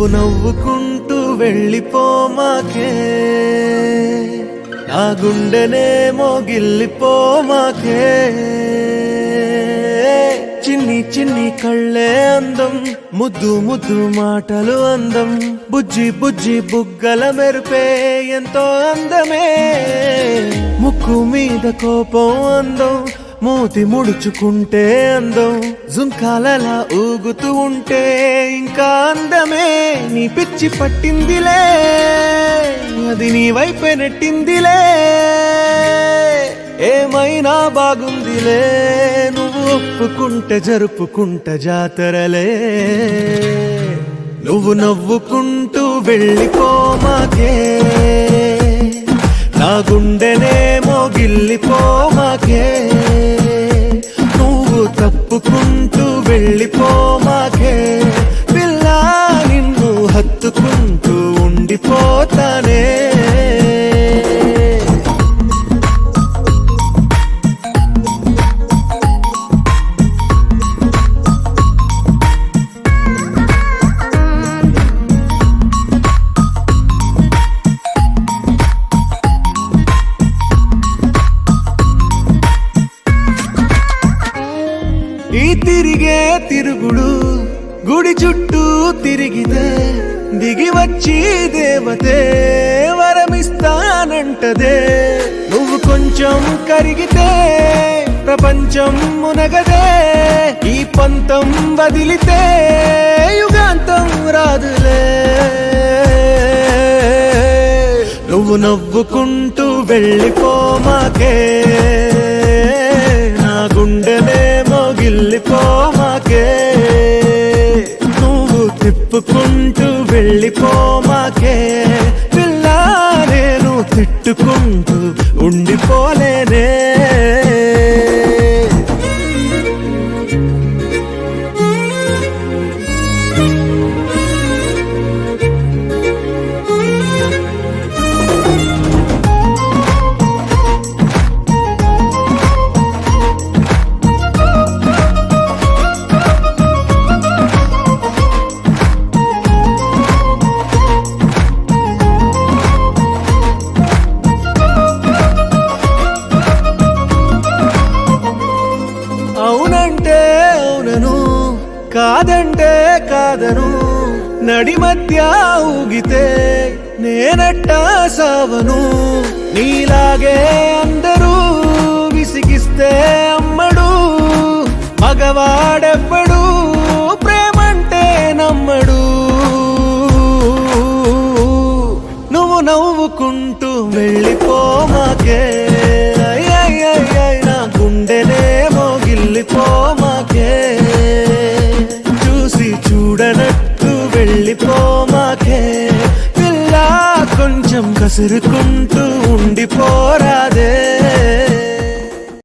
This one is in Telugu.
నువ్వు నవ్వుకుంటూ వెళ్ళిపోమాకే, నా గుండెనేమో గిల్లిపోమాకే. చిన్ని చిన్ని కళ్ళే అందం, ముద్దు ముద్దు మాటలు అందం, బుజ్జి బుజ్జి బుగ్గల మెరుపే ఎంతో అందమే. ముక్కు మీద కోపం అందం, మూతి ముడుచుకుంటే అందం, జుంకాలలా ఊగుతూ ఉంటే ఇంకా అందమే. నీ పిచ్చి పట్టిందిలే, అది నీ వైపే నెట్టిందిలే. ఏమైనా బాగుందిలే, నువ్వు ఒప్పుకుంటే జరుపుకుంటే జాతరలే. నువ్వు నవ్వుకుంటూ వెళ్ళిపోమాకే, నా గుండెనేమో గిల్లిపోమాకే. నువ్వు తప్పుకుంటూ వెళ్ళిపోమాకే, పిల్ల నిన్ను హత్తుకుంటూ ఉండిపోతానే. ఈ తిరిగే తిరుగుడు గుడి చుట్టూ తిరిగితే, దిగి వచ్చి దేవతే వరమిస్తానంటదే. నువ్వు కొంచెం కరిగితే ప్రపంచం మునగదే. ఈ పంతం వదిలితే యుగాంతం రాదులే. నువ్వు నవ్వుకుంటూ వెళ్ళిపోమాకే, నా గుండెనేమో గిల్లిపోమాకే. నువ్వు తిప్పుకుంటూ వెళ్ళిపోమాకే, పిల్ల నేను తిట్టుకుంటూ ఉండిపోలేనే. అవునంటే అవునను, కాదంటే కాదను, నడి మధ్య ఊగితే నేనట్టా సావను. నీలాగే అందరూ విసిగిస్తే అమ్మడు, మగవాడెవ్వడు ప్రేమంటే నమ్మడు. నువ్వు నవ్వుకుంటూ వెళ్ళిపోమాకే, నా గుండెనేమో గిల్లిపోమాకే. చూసి చూడనట్టు వెళ్ళిపోమాకే, పిల్ల కొంచెం కసురుకుంటూ